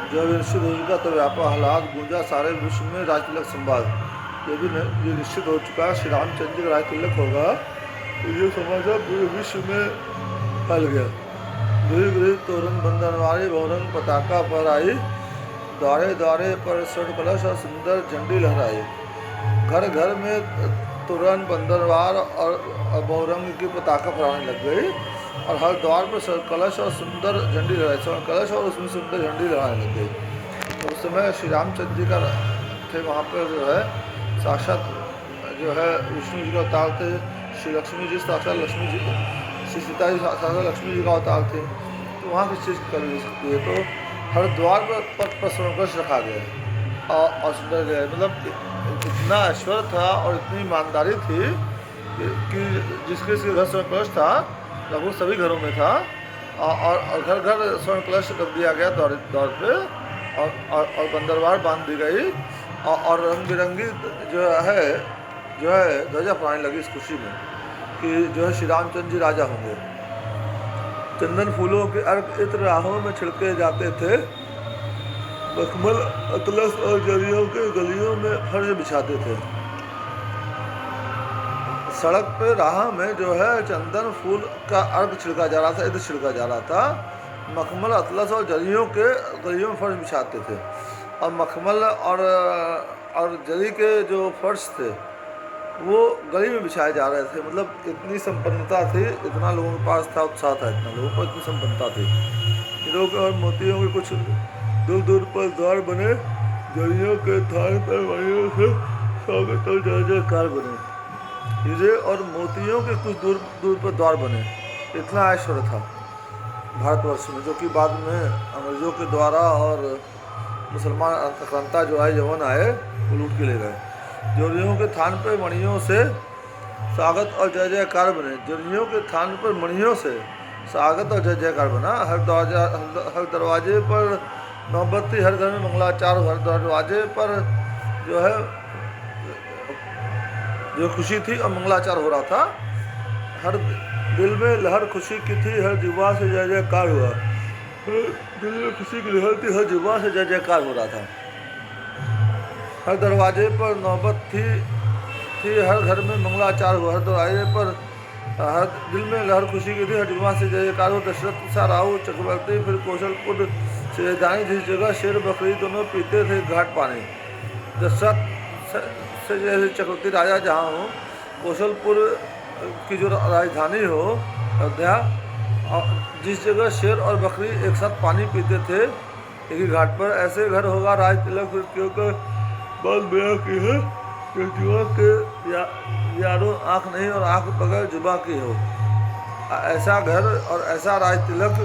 जब निश्चित हो चुका तब व्यापक हालात गूंजा सारे विश्व में राज तिलक संवाद। ये निश्चित हो चुका श्री रामचंद्र जी का राज तिलक होगा, तो ये समाचार पूरे विश्व में फैल गया। धीरे धीरे तोरण बंधनवारी बहुरंग पताका पर आई, द्वारे द्वारे पर स्वर्ण कलश और सुंदर झंडी लहराई। घर घर में तोरण बंदरवार और बहुरंग की पताका फहराने लग गई और हर द्वार पर स्वर्ण कलश और सुंदर झंडी लहराई, स्वर्ण कलश और उसमें सुंदर झंडी लहराने लग गई। तो उस समय श्री रामचंद्र जी का थे वहाँ पर जो है साक्षात जो है विष्णु जी का अवतार थे, श्री लक्ष्मी जी साक्षात लक्ष्मी जी, श्री सीता जी साक्षात लक्ष्मी जी का अवतार थे। तो वहाँ किस चीज़ की कर सकती है, तो हर द्वार पर स्वर्ण कलश रखा गया और सुंदर गया। मतलब इतना ऐश्वर्य था और इतनी ईमानदारी थी कि जिसके घर स्वर्ण कलश था लगभग सभी घरों में था और घर घर स्वर्ण कलश रख दिया गया दौर पे और बंदरवार बांध दी गई और रंग बिरंगी जो है ध्वजा फहराने लगी इस खुशी में कि जो है श्री रामचंद्र जी राजा होंगे। चंदन फूलों के अर्घ इत्र राहों में छिड़के जाते थे, मखमल अतलस और जरियों के गलियों में फर्श बिछाते थे। सड़क पे राह में जो है चंदन फूल का अर्घ छिड़का जा रहा था, इत्र छिड़का जा रहा था। मखमल अतलस और जरियों के गलियों में फर्श बिछाते थे और मखमल और जरी के जो फर्श थे वो गली में बिछाए जा रहे थे। मतलब इतनी संपन्नता थी, इतना लोगों के पास था, उत्साह था, इतना लोगों को इतनी संपन्नता थी। हीरों के और मोतियों के कुछ दूर दूर पर द्वार बने, जरियों के थान पर मणियों से स्वागत और जय जयकार बने। हीरे और मोतियों के कुछ दूर दूर पर द्वार बने। इतना ऐश्वर्य था भारतवर्ष में, जो कि बाद में अंग्रेजों के द्वारा और मुसलमान आक्रांता जो आए जवान आए वो लूट के ले गए। जोरियों के थान पर मणियों से स्वागत और जय जयकार बने। जोरियों के थान पर मणियों से स्वागत और जय जयकार बना। हर दरवाजे पर नौबत्ती, हर घर में मंगलाचार, हर दरवाजे पर जो है जो खुशी थी और मंगलाचार हो रहा था। हर दिल में लहर खुशी की थी, हर जुबान से जय जयकार हुआ। दिल में खुशी की लहर थी, हर जुबान से जय जयकार हो रहा था। हर दरवाजे पर नौबत थी, हर घर में मंगलाचार हुआ। हर दरवाजे पर हर दिल में लहर खुशी की थी, हर जुबान से जय जयकार हो। दशरथ सा राहु चक्रवर्ती फिर कौशलपुर से राजधानी, जिस जगह शेर बकरी दोनों पीते थे घाट पानी। दशरथ से जैसे चक्रवर्ती राजा जहाँ हो, कौशलपुर की जो राजधानी हो अयोध्या, जिस जगह शेर और बकरी एक साथ पानी पीते थे एक ही घाट पर, ऐसे घर होगा राज तिलक क्योंकि बात बयां की है कि जुआ के यारों आँख नहीं और आँख बगैर जुबा की हो। ऐसा घर और ऐसा राज तिलक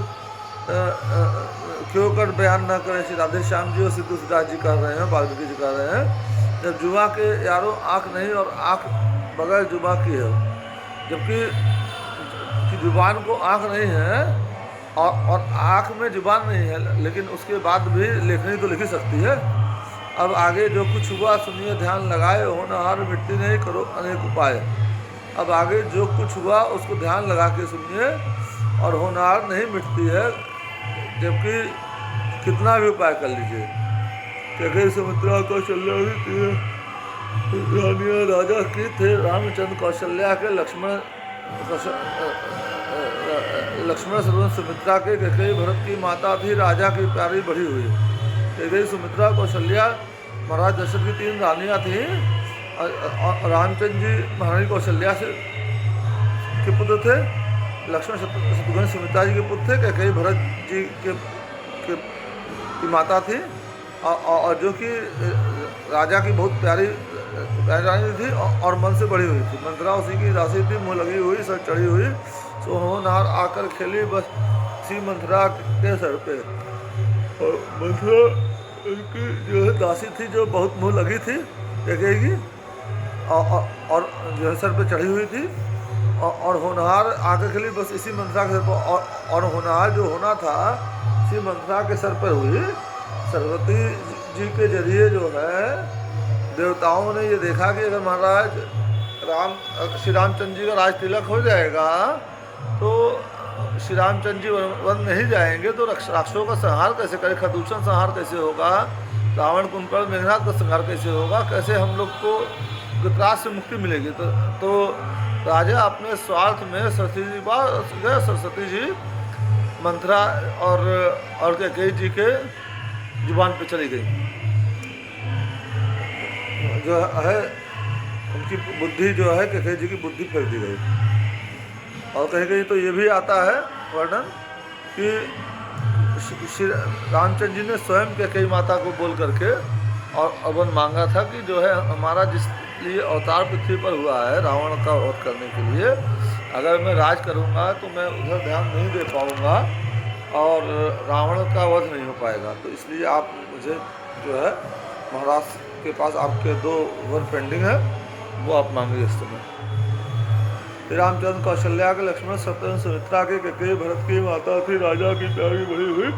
क्यों कर बयान न करें श्री राधे श्याम जी और सिद्धू सिद्धार्थ जी कर रहे हैं, वाल्मीकि जी कर रहे हैं। जब जुबा के यारों आँख नहीं और आँख बगैर जुबा की हो, जबकि जुबान को आँख नहीं है और आँख में जुबान नहीं है, लेकिन उसके बाद भी लेखनी तो लिख ही सकती है। अब आगे जो कुछ हुआ सुनिए ध्यान लगाए, होनहार मिट्टी नहीं करो अनेक उपाय। अब आगे जो कुछ हुआ उसको ध्यान लगा के सुनिए, और होनहार नहीं मिटती है, जबकि कितना भी उपाय कर लीजिए। कैकेयी सुमित्रा कौशल्या भी रानियाँ राजा की थे, रामचंद्र कौशल्या के, लक्ष्मण सर्वन सुमित्रा के। कैकेयी भरत की माता थी, राजा की प्यारी बढ़ी हुई। कैकेयी सुमित्रा कौशल्या महाराज दशरथ की 3 रानियाँ थीं और रामचंद्र जी महारानी कौशल्या से के पुत्र थे। लक्ष्मण शत्रुघ्न सुमित्रा जी के पुत्र थे। कैकेयी भरत जी की माता थी और जो कि राजा की बहुत प्यारी रानी थी और मन से बढ़ी हुई थी। मंत्रा उसी की राशि थी, मुँह लगी हुई, सर चढ़ी हुई। सो होनहार आकर खेली बस सी मंत्रा के सर पे। और मंत्रा उनकी जो है दासी थी, जो बहुत मुँह लगी थी कैकेयी की और जो है सर पे चढ़ी हुई थी। और होनहार आकर खेली बस इसी मंत्रा के सर पर। और होनहार जो होना था इसी मंत्रा के सर पर हुई। सरस्वती जी के जरिए जो है देवताओं ने ये देखा कि अगर महाराज श्री रामचंद्र जी का राज तिलक हो जाएगा तो श्री रामचंद्र जी वन नहीं जाएंगे तो राक्षसों का संहार कैसे करें, खरदूषण संहार कैसे होगा, रावण कुंभकर्ण मेघनाथ का संहार कैसे होगा, कैसे हम लोग को त्रास से मुक्ति मिलेगी। तो राजा अपने स्वार्थ में सरस्वती जी मंथरा और कैकेयी जी के जुबान पे चली गई, जो है उनकी बुद्धि जो है कैकेयी जी की बुद्धि फेर दी गई। और कहीं कहीं तो ये भी आता है वर्णन कि श्री रामचंद्र जी ने स्वयं कैकेयी माता को बोल करके और वन मांगा था कि जो है हमारा जिस लिए अवतार पृथ्वी पर हुआ है रावण का वध करने के लिए, अगर मैं राज करूंगा तो मैं उधर ध्यान नहीं दे पाऊंगा और रावण का वध नहीं हो पाएगा, तो इसलिए आप मुझे जो है महाराज के पास आपके 2 वर पेंडिंग है, वो आप मांगिए इस समय। श्री रामचंद्र कौशल्या के, लक्ष्मण शत्रुघ्न सुमित्रा के, कैकेयी भरत की माता थी, राजा की प्यारी बड़ी हुई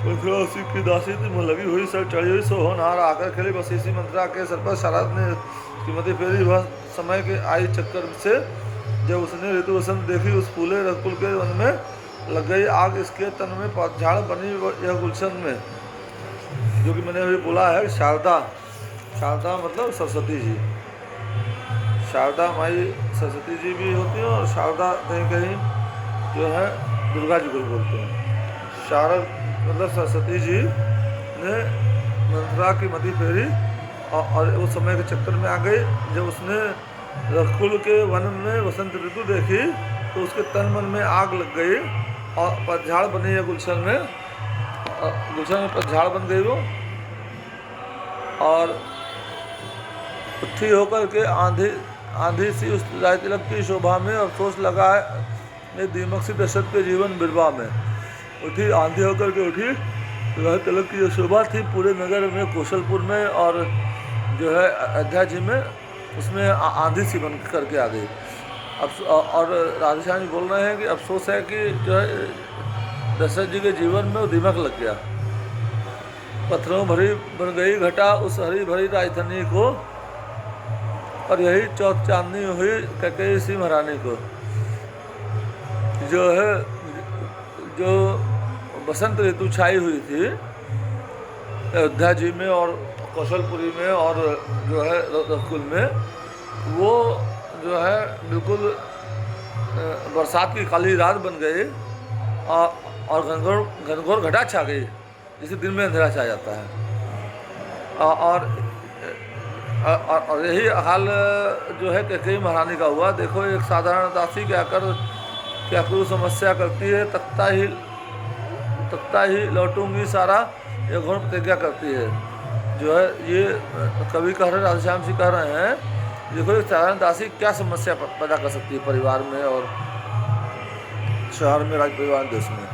मंथरा उसी की दासी थी, मुँह लगी हुई सर चढ़ी हुई सोहनहार आकर खेली बस इसी मंथरा के सर पर शरद ने कीमती फेरी। वह समय के आई चक्कर से जब उसने ऋतु वसंत देखी, उस फूले रघुकुल के वन में लग गई आग, इसके तन में झाड़ बनी यह गुलशन में, जो कि मैंने अभी बोला है शारदा मतलब सरस्वती जी, शारदा माई सरस्वती जी भी होती हैं और शारदा कहीं कहीं जो है दुर्गा जी को भी बोलते हैं। शारद मतलब सरस्वती जी ने मंथरा की मति फेरी और उस समय के चक्कर में आ गई। जब उसने रघुकुल के वन में वसंत ऋतु देखी तो उसके तन मन में आग लग गई और पतझड़ बनी है गुलशन में पतझड़ बन गई वो, और उठी होकर के आंधी सी उस राय तिलक की शोभा में अफसोस लगा है दीमक सी दशरथ के जीवन बिरबा में। उठी आंधी होकर के उठी राय तिलक की जो शोभा थी पूरे नगर में, कौशलपुर में और जो है अयोध्या जी में, उसमें आंधी सी बन करके आ गई। अब और राधेश्याम जी बोल रहे हैं कि अफसोस है कि जो है दशरथ जी के जीवन में वो दीमक लग गया, पत्थरों भरी बन गई घटा उस हरी भरी राजधानी को, और यही चौथ चांदनी हुई कैकेयी सी महारानी को। जो है जो बसंत ऋतु छाई हुई थी अयोध्या जी में और कौशलपुरी में और जो है रघुकुल में, वो जो है बिल्कुल बरसात की काली रात बन गई और घनघोर घटा छा गई, जिसे दिन में अंधेरा छा जाता है। और यही हाल जो है कैकेयी महारानी का हुआ। देखो एक साधारण दासी क्या करूँ समस्या करती है, तख्ता ही लौटूंगी सारा ये घोर प्रतिज्ञा करती है। जो है ये कवि कह रहे राधेश्याम जी कह रहे हैं, देखो एक साधारण दासी क्या समस्या पैदा कर सकती है परिवार में और शहर में, राज परिवार देश में।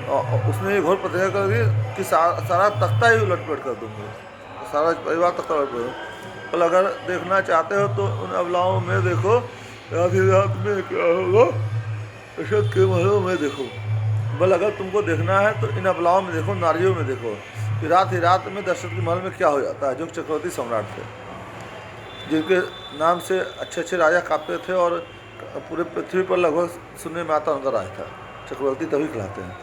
और उसने ये घोर प्रतिज्ञा कर दी कि सारा तख्ता ही उलटपलट कर दूंगी, सारा परिवार तख्ता उलट कर। कल अगर देखना चाहते हो तो उन अबलाओं में देखो, आधी रात में क्या होगा दशरथ के महलों में देखो। बल अगर तुमको देखना है तो इन अबलाओं में देखो, नारियों में देखो कि रात ही रात में दशरथ के महल में क्या हो जाता है। जो चक्रवर्ती सम्राट थे, जिनके नाम से अच्छे अच्छे राजा काँपते थे और पूरे पृथ्वी पर लगभग सुनने में आता उनका राज था। चक्रवर्ती तभी कहलाते हैं।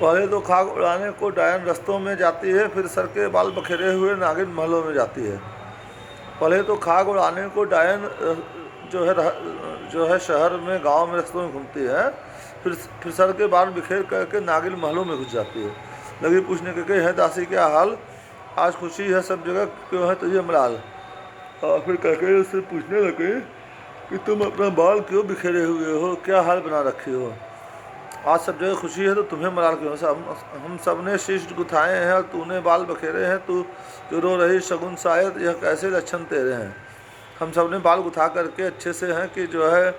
पहले तो खाक उड़ाने को डायन रस्तों में जाती है, फिर सर के बाल बखेरे हुए नागिन महलों में जाती है। पहले तो खाक उड़ाने को डायन जो है शहर में गांव में रस्तों में घूमती है, फिर सर के बाल बिखेर करके नागिन महलों में घुस जाती है। लगी पूछने के है दासी क्या हाल, आज खुशी है सब जगह क्यों है तुझे मलाल। और फिर कहके उससे पूछने लगे कि तुम अपना बाल क्यों बिखेरे हुए हो, क्या हाल बना रखी हो, आज सब जगह खुशी है तो तुम्हें मलाल क्यों। हम सब ने शीश गुथाए हैं और तूने बाल बखेरे हैं, तू जो रो रही शगुन शायद यह कैसे लक्षण तेरे हैं। हम सब ने बाल गुथा करके अच्छे से हैं कि जो है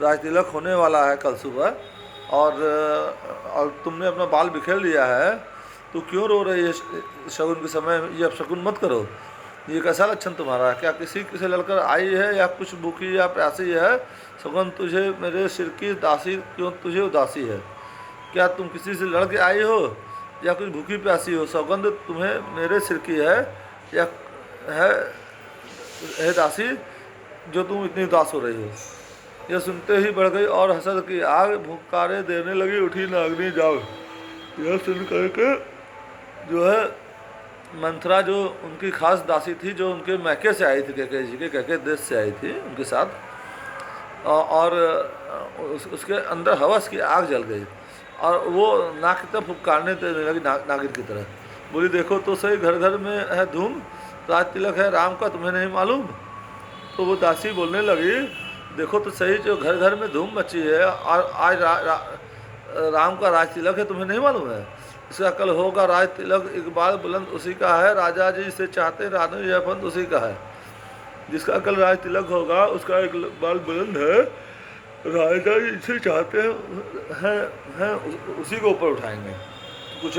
राज तिलक होने वाला है कल सुबह, और तुमने अपना बाल बिखेर लिया है, तो क्यों रो रही है शगुन के समय, ये अब शगुन मत करो, ये कैसा लक्षण तुम्हारा है। क्या किसी से लड़कर आई है या कुछ भूखी या प्यासी है, शगुन तुझे मेरे सिर की दासी क्यों तुझे उदासी है। क्या तुम किसी से लड़ के आई हो या कुछ भूखी प्यासी हो, सौगंध तुम्हें मेरे सिर की है या है दासी जो तुम इतनी उदास हो रही हो। यह सुनते ही बढ़ गई और हसद की आग भुक्कारे देने लगी, उठी नागनी जाग। यह सुन करके जो है मंथरा जो उनकी खास दासी थी, जो उनके मैके से आई थी, कैके जी के कैके देश से आई थी उनके साथ, और उसके अंदर हवस की आग जल गई और वो नाक की तरफ फुफकारने देने लगी, नागिन की तरह। बोली देखो तो सही, घर घर में है धूम, राज तिलक है राम का, तुम्हें नहीं मालूम। तो वो दासी बोलने लगी देखो तो सही, जो घर घर में धूम मची है और आज राम का राज तिलक है, तुम्हें नहीं मालूम है। इसका कल होगा राज तिलक, इकबाल बुलंद उसी का है, राजा जी से चाहते रानी यह फंद उसी का है। जिसका कल राज तिलक होगा उसका इकबाल बुलंद है, राजा जी से चाहते हैं उसी को ऊपर उठाएंगे। कुछ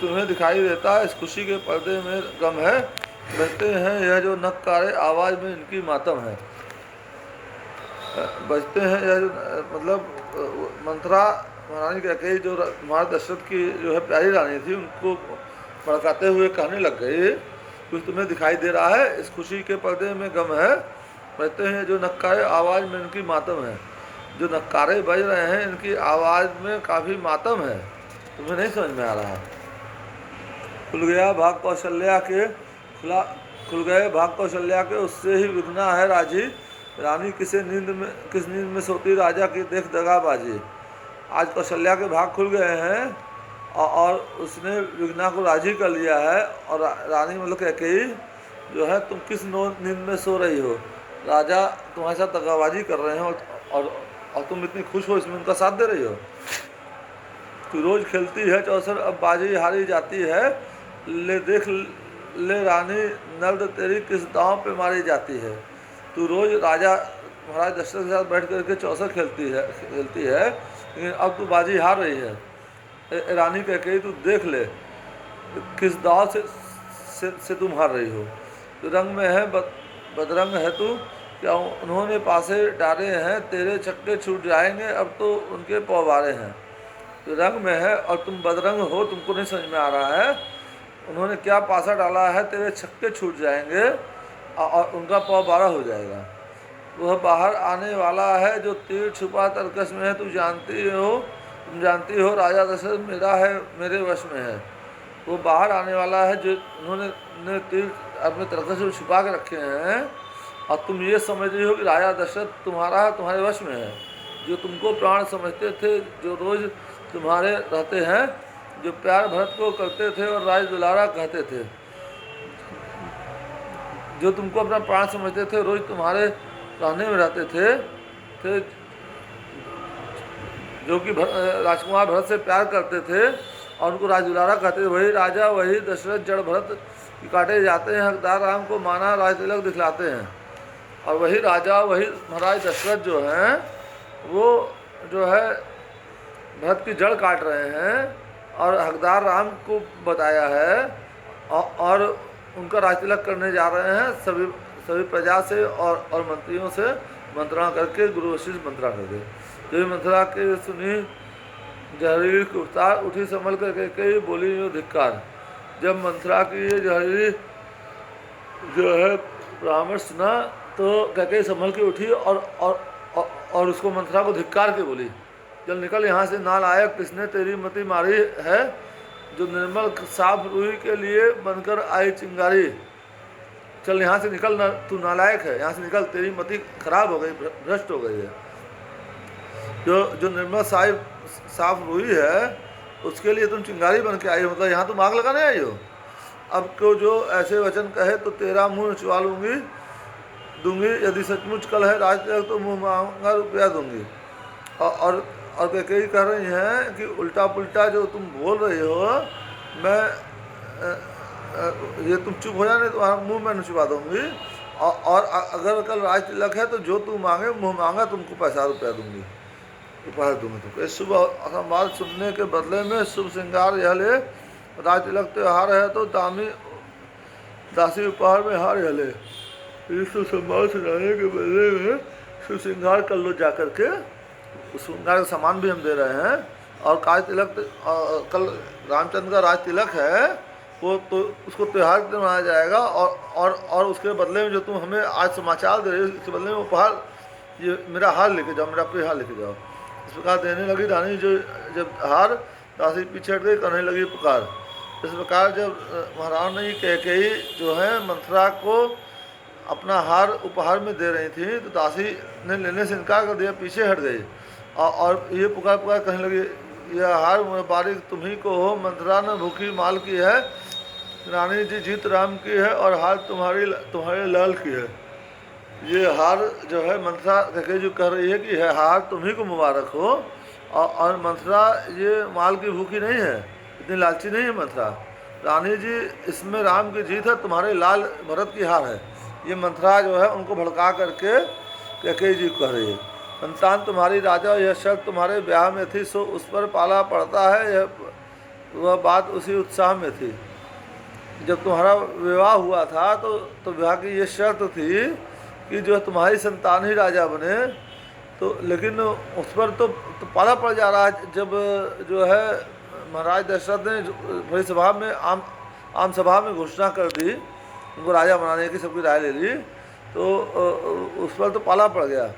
तुम्हें दिखाई देता है, इस खुशी के पर्दे में गम है, बजते हैं यह जो नक्कारे आवाज़ में इनकी मातम है। बजते हैं यह जो मतलब मंथरा महारानी कैकेयी जो महाराज दशरथ की जो है प्यारी रानी थी, उनको भड़काते हुए कहने लग गई कुछ तुम्हें दिखाई दे रहा है, इस खुशी के पर्दे में गम है, बजते हैं जो नक्कारे आवाज़ में इनकी मातम है। जो नक्कारे बज रहे हैं इनकी आवाज़ में काफ़ी मातम है, तुम्हें नहीं समझ में आ रहा। खुल गया भाग कौशल्या के खुल गए भाग कौशल्या के, उससे ही विघ्ना है राजी, रानी किस नींद में सोती राजा की देख दगाबाजी। आज कौशल्या के भाग खुल गए हैं और उसने विघ्ना को राजी कर लिया है, और रानी मतलब कैकेयी जो है, तुम किस नींद में सो रही हो, राजा तुम्हारे साथ दगाबाजी कर रहे हैं और तुम इतनी खुश हो, इसमें उनका साथ दे रही हो। तू रोज़ खेलती है चौसर, अब बाजी हारी जाती है, ले देख ले रानी नर्द तेरी किस दांव पे मारी जाती है। तू रोज़ राजा महाराज दशरथ के साथ बैठ करके चौसर खेलती है, लेकिन अब तू बाजी हार रही है। रानी कैकेयी तू देख ले किस दांव से तुम हार रही हो। तो रंग में है बदरंग है तू, क्या उन्होंने पासे डाले हैं, तेरे छक्के छूट जाएंगे, अब तो उनके पौवारे हैं। तो रंग में है और तुम बदरंग हो, तुमको नहीं समझ में आ रहा है, उन्होंने क्या पासा डाला है, तेरे छक्के छूट जाएंगे और उनका पौवारा हो जाएगा। वह बाहर आने वाला है जो तीर छुपा तरकश में है, तुम जानती हो राजा दशरथ मेरा है, मेरे वश में है। वो बाहर आने वाला है जो उन्होंने तीर अपने तरकश में छुपा के रखे हैं, और तुम ये समझ रही हो कि राजा दशरथ तुम्हारा है, तुम्हारे वश में है। जो तुमको प्राण समझते थे, जो रोज़ तुम्हारे रहते हैं, जो प्यार भरत को करते थे और राज दुलारा कहते थे, जो तुमको अपना प्राण समझते थे, रोज़ तुम्हारे रहने में रहते थे जो कि राजकुमार भरत से प्यार करते थे और उनको राज दुलारा कहते थे, वही राजा वही दशरथ जड़ भरत काटे जाते हैं, हकदार राम को माना राज तिलक दिखलाते हैं। और वही राजा वही महाराज दशरथ जो हैं, वो जो है भरत की जड़ काट रहे हैं और हकदार राम को बताया है, और उनका राज तिलक करने जा रहे हैं, सभी प्रजा से और मंत्रियों से मंत्रणा करके, गुरु वशिष्ठ मंत्रणा करके। जब मंत्रणा के सुनी जहरीली गुफ्तार, उठी संभल करके कई बोली यो धिक्कार। जब मंत्रणा की ये जहरीली जो है परामर्श सुना तो कैकेयी संभल के उठी और उसको मंत्रणा को धिक्कार के बोली, चल निकल यहाँ से नालायक, किसने तेरी मति मारी है, जो निर्मल साफ रूही के लिए बनकर आई चिंगारी। चल यहाँ से निकल, तू नालायक है, यहाँ से निकल, तेरी मति खराब हो गई, भ्रष्ट हो गई है। जो निर्मल साफ रूही है उसके लिए तुम चिंगारी बन के आई हो, मतलब यहाँ तुम आग लगाने आई हो। अब को जो ऐसे वचन कहे तो तेरा मुँह नचवा दूंगी, यदि सचमुच कल है राज तिलक तो मुँह मांगा रुपया दूंगी। और कैकेयी कह रही हैं कि उल्टा पुल्टा जो तुम बोल रही हो, मैं ये तुम चुप हो जाने, तुम्हारा मुँह मैं नचवा दूंगी, और अगर कल राज तिलक है तो जो तू मांगे मुँह मांगा तुमको पैसा रुपया दूंगी, उपहार दूंगी तुमको। इस शुभ संवाद सुनने के बदले में शुभ श्रृंगार यह ले, राज तिलक त्योहार है तो दासी उपहार में हार यह ले। इस शुभ संवाद सुनाने के बदले में शुभ श्रृंगार कर लो जा करके, उस श्रृंगार का सामान भी हम दे रहे हैं। और राज तिलक कल रामचंद्र का राज तिलक है, वो तो उसको त्यौहार मनाया जाएगा, और उसके बदले में जो तुम हमें आज समाचार दे रहे हो, इसके बदले में उपहार ये मेरा हार लेके जाओ, मेरा प्रिय हार लेके जाओ। इस प्रकार देने लगी रानी जो जब हार, दासी पीछे हट गई, करने लगी पुकार। इस प्रकार जब महारानी कैकेयी जो है मंथरा को अपना हार उपहार में दे रही थी, तो दासी ने लेने से इनकार कर दिया, पीछे हट गई और ये पुकार पुकार कहने लगी, यह हार बारीक तुम्ही को हो, मंथरा ने भूखी माल की है, रानी जी जीत राम की है और हार तुम्हारे लाल की है। ये हार जो है मंथरा कैकेयी जो कह रही है कि यह हार तुम्ही को मुबारक हो, और मंथरा ये माल की भूखी नहीं है, इतनी लालची नहीं है मंथरा। रानी जी इसमें राम की जीत है, तुम्हारे लाल भरत की हार है। ये मंथरा जो है उनको भड़का करके कैकेयी जी कह रही है, संतान तुम्हारी राजा, यह शर्त तुम्हारे ब्याह में थी, सो उस पर पाला पड़ता है, यह वह बात उसी उत्साह में थी। जब तुम्हारा विवाह हुआ था तो विवाह की ये शर्त थी कि जो तुम्हारी संतान ही राजा बने, तो लेकिन उस पर तो पाला पड़ जा रहा है। जब जो है महाराज दशरथ ने बड़ी सभा में आम सभा में घोषणा कर दी, उनको राजा बनाने की सबकी राय ले ली, तो उस पर तो पाला पड़ गया।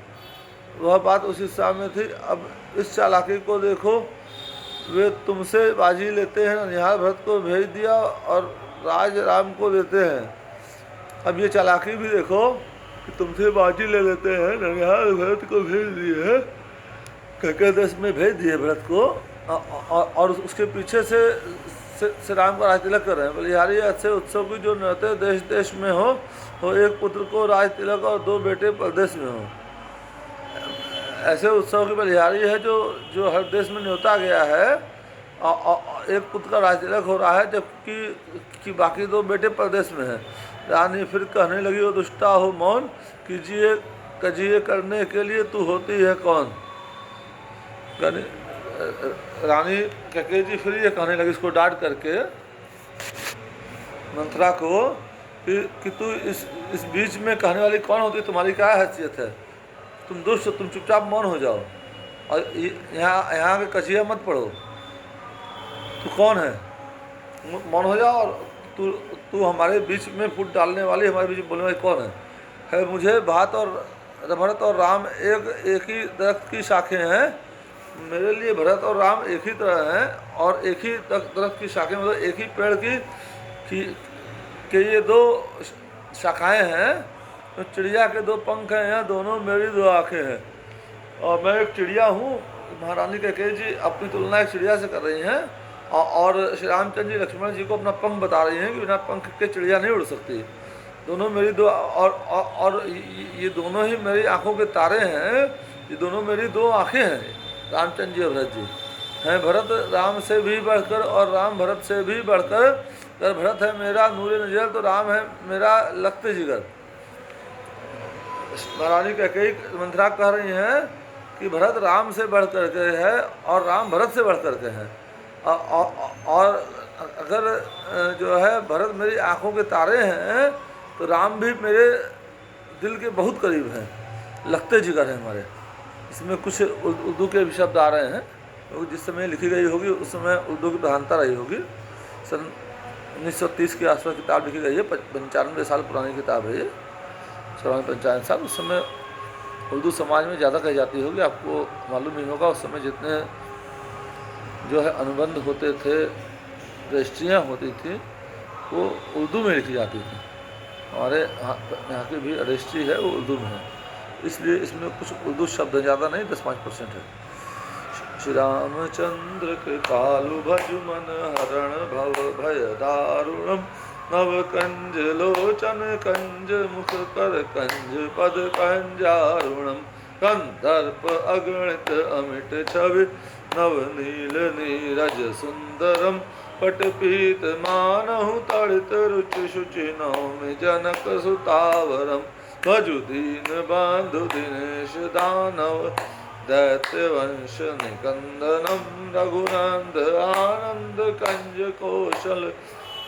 वह बात उसी उत्साह में थी। अब इस चालाकी को देखो, वे तुमसे बाजी लेते हैं, ननिहाल भरत को भेज दिया और राज राम को देते हैं। अब ये चालाकी भी देखो कि तुमसे बाजी ले लेते हैं, ननिहाल भरत को भेज दिए हैं, कैकेयी देश में भेज दिए भरत को, और उसके पीछे से राम का राज तिलक कर रहे हैं। बलिहारी ऐसे उत्सव की जो नृत्य देश देश में हो, एक पुत्र को राज तिलक और 2 बेटे परदेश में हो। ऐसे उत्सव की बलिहारी है जो हर देश में न्योता गया है, और एक पुत्र का राज तिलक हो रहा है, जबकि बाकी 2 बेटे परदेश में हैं। रानी फिर कहने लगी, वो दुष्टा हो मौन, कीजिए कजिए करने के लिए तू होती है कौन। रानी कैकेयी जी फिर ये कहने लगी इसको डांट करके मंथरा को कि तू इस बीच में कहने वाली कौन होती है, तुम्हारी क्या हैसियत है, तुम दुष्ट, तुम चुपचाप मौन हो जाओ और यहाँ के कजिया मत पढ़ो। तू कौन है, मौन हो जाओ, और तू हमारे बीच में फूट डालने वाली, हमारे बीच में बोलने वाली कौन है। मुझे भरत और राम एक ही दरख्त की शाखें हैं, मेरे लिए भरत और राम एक ही तरह हैं, और एक ही दरख्त की शाखें मतलब एक ही पेड़ की ये 2 शाखाएं हैं। तो चिड़िया के 2 पंख हैं, यहाँ दोनों मेरी 2 आँखें हैं, और मैं एक चिड़िया हूँ। महारानी कैकेयी जी अपनी तुलना एक चिड़िया से कर रही हैं, और श्री रामचंद्र जी लक्ष्मण जी को अपना पंख बता रही हैं कि बिना पंख के चिड़िया नहीं उड़ सकती। दोनों मेरी 2 और ये दोनों ही मेरी आँखों के तारे हैं, ये दोनों मेरी 2 आँखें हैं। रामचंद्र जी और भरत जी हैं, भरत राम से भी बढ़कर और राम भरत से भी बढ़कर। अगर भरत है मेरा नूरे नजर, तो राम है मेरा लखते जिगर। महारानी कैकेयी मंथरा कह रही हैं कि भरत राम से बढ़ कर के है और राम भरत से बढ़ कर के हैं, और अगर जो है भरत मेरी आँखों के तारे हैं, तो राम भी मेरे दिल के बहुत करीब हैं, लगते जिगर हैं हमारे। इसमें कुछ उर्दू के भी शब्द आ रहे हैं, क्योंकि जिस समय लिखी गई होगी उस समय उर्दू की प्रधानता रही होगी। सन 1930 के आसपास किताब लिखी गई है, 95 साल पुरानी किताब है ये, 94-95 साल। उस समय उर्दू समाज में ज़्यादा कही जाती होगी, आपको मालूम नहीं होगा। उस समय जितने जो है अनुबंध होते थे, रजिस्ट्रियाँ होती थी, वो उर्दू में लिखी जाती थी। हमारे यहाँ की भी रजिस्ट्री है वो उर्दू में है, इसलिए इसमें कुछ उर्दू शब्द ज़्यादा नहीं, 10-5% है। श्री रामचंद्र कृपालु भज मन हरण भव भय दारुणम, नव कंज लोचन कंज मुख कर कंज पद कंजारुणम, कंदर्प अगणित अमिट छवि नव नील नीरज सुंदरम, पट पीत मानहु तड़ित रुचि शुचि नौमि जनक सुतावरम, भजु दीन बंधु दिनेश दानव दैत्य वंश निकंदनम, रघुनंद आनंद कंज कौशल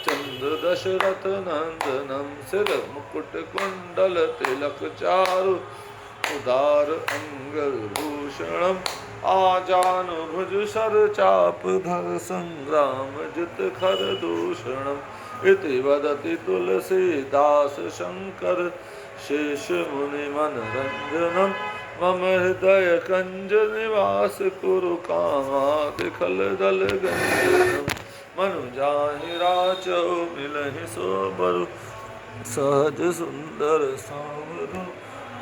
चंद्र दशरथ नंदनम, सिर मुकुट कुंडल तिलक चारु उदार अंग भूषणम, आजानु भुज सर चाप धर संग्राम जित खर दूषणम, इति वदति तुलसीदास शंकर शेष मुनि मनरंजनम, मम हृदय कंज निवास कुरु कामाद खल दल गंजन मनु जाहि राचौ मिलहि सो बरु सहज सुंदर सावरो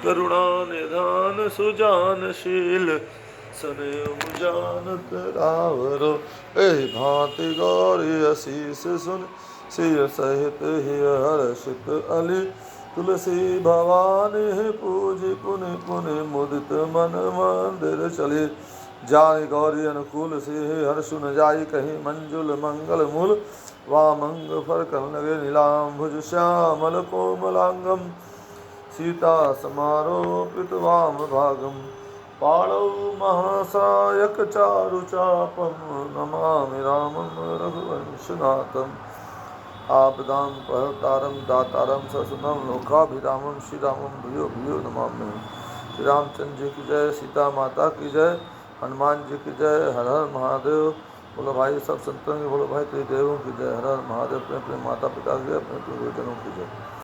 करुणा निधान सुजानशील सनेहु जानत रावरो एहि भांति गौरी असीस सुन सिय सहित ही हर्षित अली तुलसी भवानी पूजी पुनि पुनि मुदित मन मंदिर चले जाय गौरी अनुकूल से हर्ष न जाय कहीं मंजुल मंगल मूल वामंग फर कर लगे नीलाम्भुज श्यामल कोमलांगम सीता समारोपित वाम भागम पाणौ महासायक चारु चापम नमामि रामं रघुवंशनाथम आपदां परतारं दातारं ससुनं लोकाभिरामं श्रीरामं भूयो भूयो नमामि। श्री रामचंद्र जी की जय, सीता माता की जय, हनुमान जी की जय, हर हर महादेव। बोलो भाई सब संतों की, बोलो भाई त्रिदेवों की जय, हर हर महादेव। अपने अपने माता पिता की, अपने अपने गुरुजनों की जय।